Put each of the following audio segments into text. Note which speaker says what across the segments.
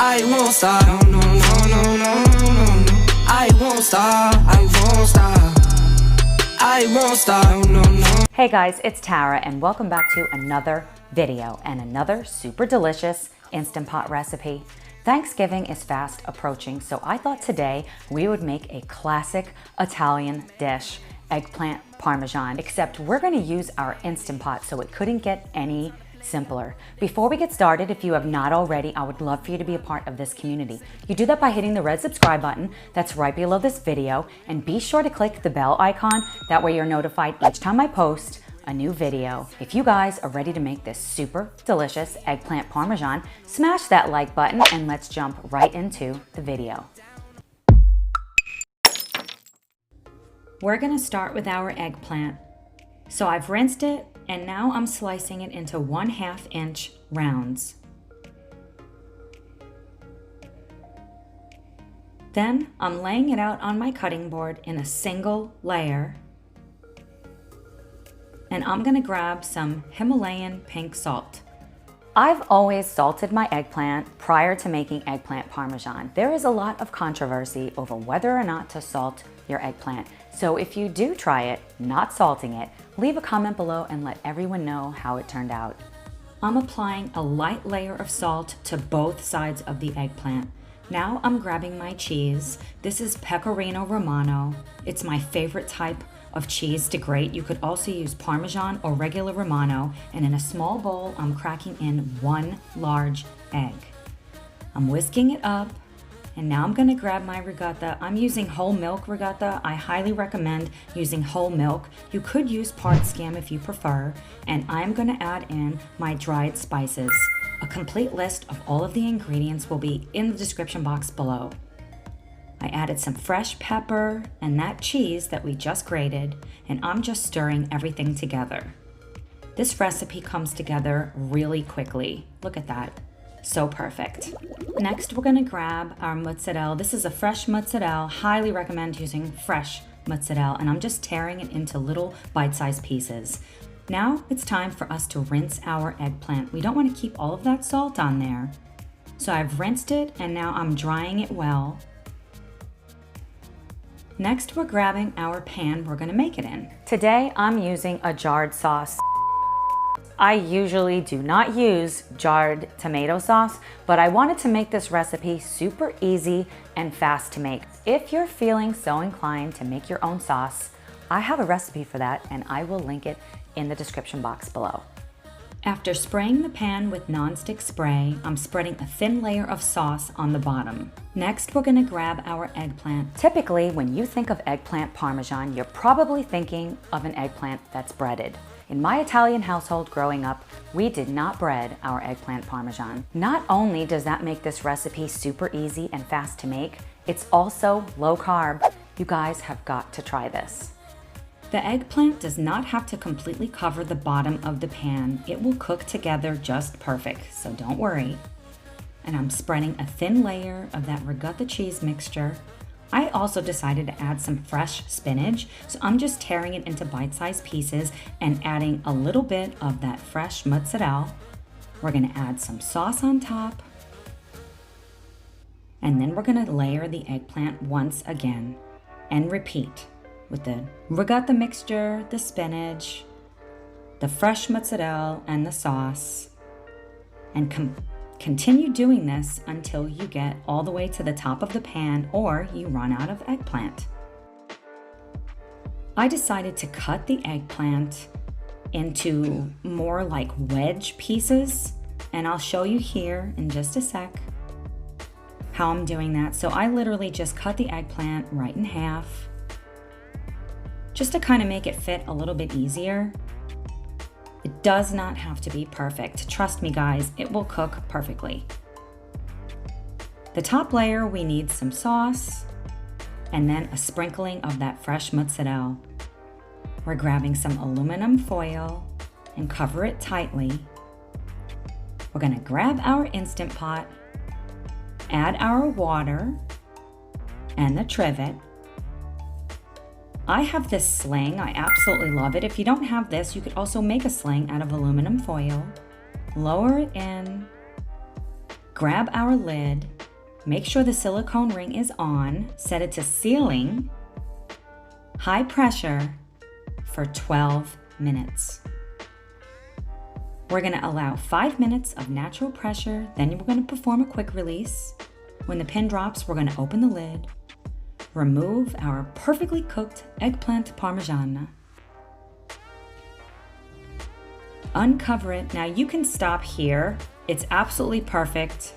Speaker 1: I won't stop. No, no, no, no, no, no, no. I won't stop. I won't stop. I won't stop. No, no, no.
Speaker 2: Hey guys, it's Tara and welcome back to another video and another super delicious Instant Pot recipe. Thanksgiving is fast approaching, so I thought today we would make a classic Italian dish, eggplant parmesan, except we're gonna use our Instant Pot, so it couldn't get any simpler. Before we get started, if you have not already, I would love for you to be a part of this community. You do that by hitting the red subscribe button that's right below this video, and be sure to click the bell icon. That way you're notified each time I post a new video. If you guys are ready to make this super delicious eggplant parmesan, smash that like button and let's jump right into the video. We're gonna start with our eggplant. So I've rinsed it and now I'm slicing it into 1/2 inch rounds. Then I'm laying it out on my cutting board in a single layer. And I'm gonna grab some Himalayan pink salt. I've always salted my eggplant prior to making eggplant parmesan. There is a lot of controversy over whether or not to salt your eggplant. So if you do try it, not salting it, leave a comment below and let everyone know how it turned out. I'm applying a light layer of salt to both sides of the eggplant. Now I'm grabbing my cheese. This is Pecorino Romano. It's my favorite type of cheese to grate. You could also use Parmesan or regular Romano. And in a small bowl, I'm cracking in 1 large egg. I'm whisking it up. And now I'm gonna grab my ricotta. I'm using whole milk ricotta. I highly recommend using whole milk. You could use part skim if you prefer. And I'm gonna add in my dried spices. A complete list of all of the ingredients will be in the description box below. I added some fresh pepper and that cheese that we just grated, and I'm just stirring everything together. This recipe comes together really quickly. Look at that. So perfect. Next, we're gonna grab our mozzarella. This is a fresh mozzarella. Highly recommend using fresh mozzarella, and I'm just tearing it into little bite-sized pieces. Now it's time for us to rinse our eggplant. We don't want to keep all of that salt on there. So I've rinsed it, and now I'm drying it well. Next, we're grabbing our pan we're gonna make it in. Today, I'm using a jarred sauce. I usually do not use jarred tomato sauce, but I wanted to make this recipe super easy and fast to make. If you're feeling so inclined to make your own sauce, I have a recipe for that and I will link it in the description box below. After spraying the pan with nonstick spray, I'm spreading a thin layer of sauce on the bottom. Next, we're gonna grab our eggplant. Typically, when you think of eggplant parmesan, you're probably thinking of an eggplant that's breaded. In my Italian household growing up, we did not bread our eggplant parmesan. Not only does that make this recipe super easy and fast to make, it's also low carb. You guys have got to try this. The eggplant does not have to completely cover the bottom of the pan. It will cook together just perfect, so don't worry. And I'm spreading a thin layer of that ricotta cheese mixture. I also decided to add some fresh spinach, so I'm just tearing it into bite-sized pieces and adding a little bit of that fresh mozzarella. We're gonna add some sauce on top. And then we're gonna layer the eggplant once again and repeat with the ricotta mixture, the spinach, the fresh mozzarella, and the sauce. And continue doing this until you get all the way to the top of the pan or you run out of eggplant. I decided to cut the eggplant into more like wedge pieces, and I'll show you here in just a sec how I'm doing that. So I literally just cut the eggplant right in half, just to kind of make it fit a little bit easier. It does not have to be perfect. Trust me guys, it will cook perfectly. The top layer, we need some sauce and then a sprinkling of that fresh mozzarella. We're grabbing some aluminum foil and cover it tightly. We're gonna grab our Instant Pot, add our water and the trivet. I have this sling. I absolutely love it. If you don't have this, you could also make a sling out of aluminum foil. Lower it in, grab our lid, make sure the silicone ring is on, set it to sealing, high pressure for 12 minutes. We're gonna allow 5 minutes of natural pressure, then we're gonna perform a quick release. When the pin drops, we're gonna open the lid, remove our perfectly cooked eggplant parmesan, uncover it. Now you can stop here. It's absolutely perfect.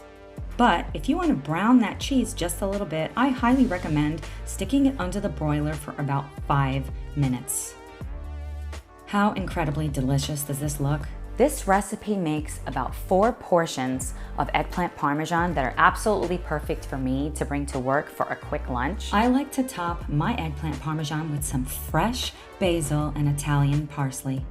Speaker 2: But if you want to brown that cheese just a little bit, I highly recommend sticking it under the broiler for about 5 minutes. How incredibly delicious does this look? This recipe makes about 4 portions of eggplant parmesan that are absolutely perfect for me to bring to work for a quick lunch. I like to top my eggplant parmesan with some fresh basil and Italian parsley.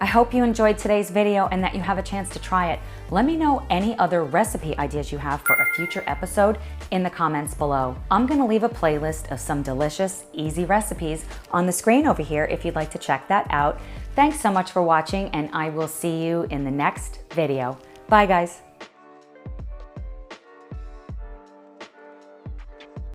Speaker 2: I hope you enjoyed today's video and that you have a chance to try it. Let me know any other recipe ideas you have for a future episode in the comments below. I'm gonna leave a playlist of some delicious, easy recipes on the screen over here if you'd like to check that out. Thanks so much for watching, and I will see you in the next video. Bye guys.